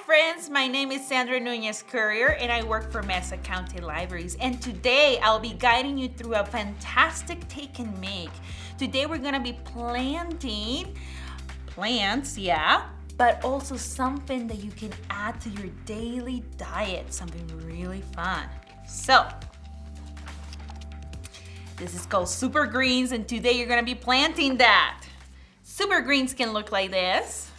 friends, my name is Sandra Nunez Courier and I work for Mesa County Libraries, and today I'll be guiding you through a fantastic take and make. Today we're gonna be planting plants, yeah, but also something that you can add to your daily diet, something really fun. So, this is called super greens, and today you're gonna be planting that. Super greens can look like this.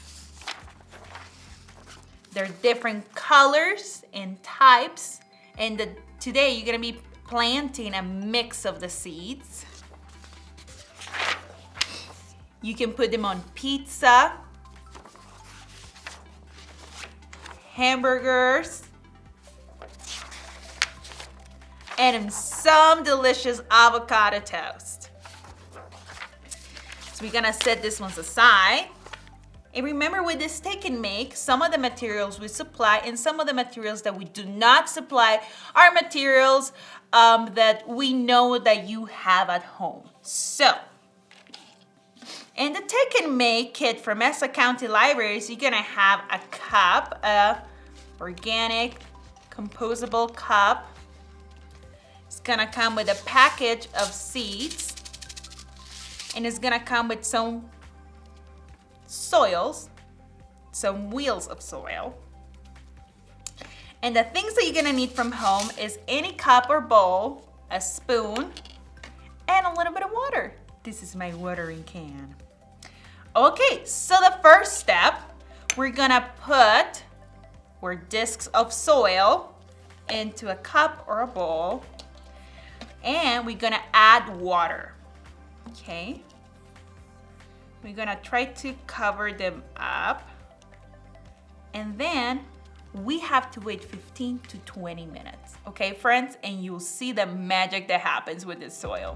They're different colors and types, and today you're gonna be planting a mix of the seeds. You can put them on pizza, hamburgers, and in some delicious avocado toast. So we're gonna set this one aside. And remember, with this take and make, some of the materials we supply and some of the materials that we do not supply are materials that we know that you have at home. So, in the take and make kit from Mesa County Libraries, you're gonna have a cup, organic, composable cup. It's gonna come with a package of seeds, and it's gonna come with some soils, some wheels of soil. And the things that you're gonna need from home is any cup or bowl, a spoon, and a little bit of water. This is my watering can. Okay, so the first step, we're gonna put our discs of soil into a cup or a bowl, and we're gonna add water, okay? We're gonna try to cover them up, and then we have to wait 15 to 20 minutes, okay, friends? And you'll see the magic that happens with this soil.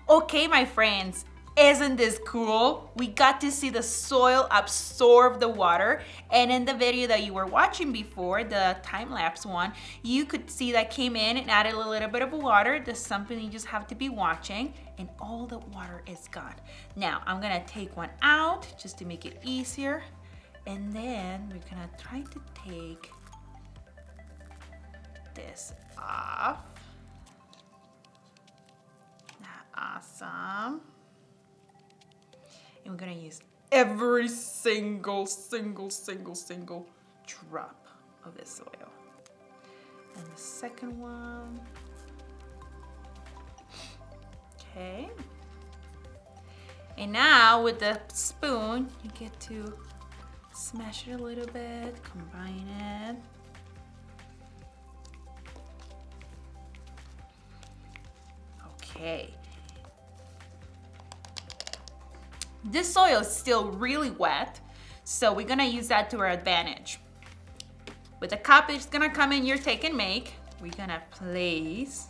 Okay, my friends, isn't this cool? We got to see the soil absorb the water, and in the video that you were watching before, the time-lapse one, you could see that came in and added a little bit of water. That's something you just have to be watching, and all the water is gone. Now, I'm gonna take one out just to make it easier, and then we're gonna try to take this off. Awesome. And we're gonna use every single drop of this soil. And the second one. Okay. And now with the spoon, you get to smash it a little bit, combine it. Okay. This soil is still really wet, so we're gonna use that to our advantage. With the cup, it's gonna come in your take and make. We're gonna place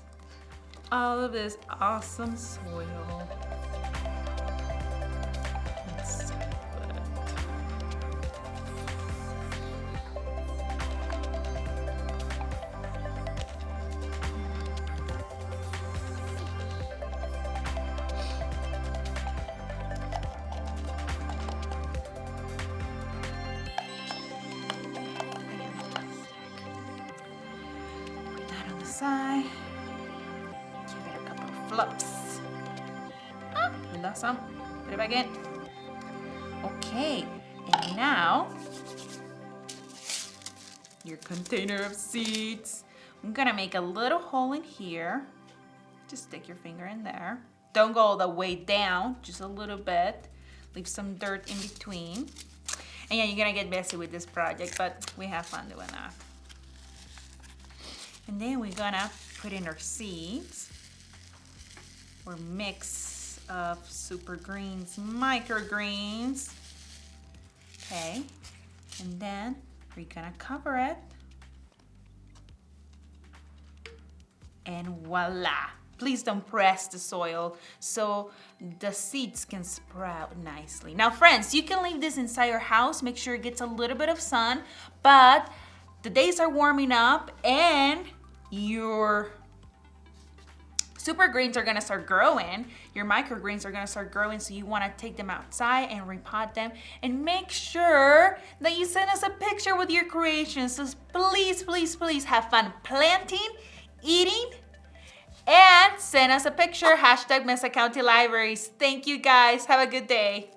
all of this awesome soil. Side. Give it a couple of flips. We lost some. Put it back in. Okay, and now your container of seeds. I'm gonna make a little hole in here. Just stick your finger in there. Don't go all the way down, just a little bit. Leave some dirt in between. And yeah, you're gonna get messy with this project, but we have fun doing that. And then we're gonna put in our seeds, or mix of super greens, microgreens. Okay, and then We're gonna cover it. And voila. Please don't press the soil so the seeds can sprout nicely. Now friends, you can leave this inside your house. Make sure it gets a little bit of sun, but the days are warming up and your super greens are gonna start growing. Your microgreens are gonna start growing, so you wanna take them outside and repot them. And make sure that you send us a picture with your creations. So please, please, please have fun planting, eating, and send us a picture. #Mesa County Libraries. Thank you guys. Have a good day.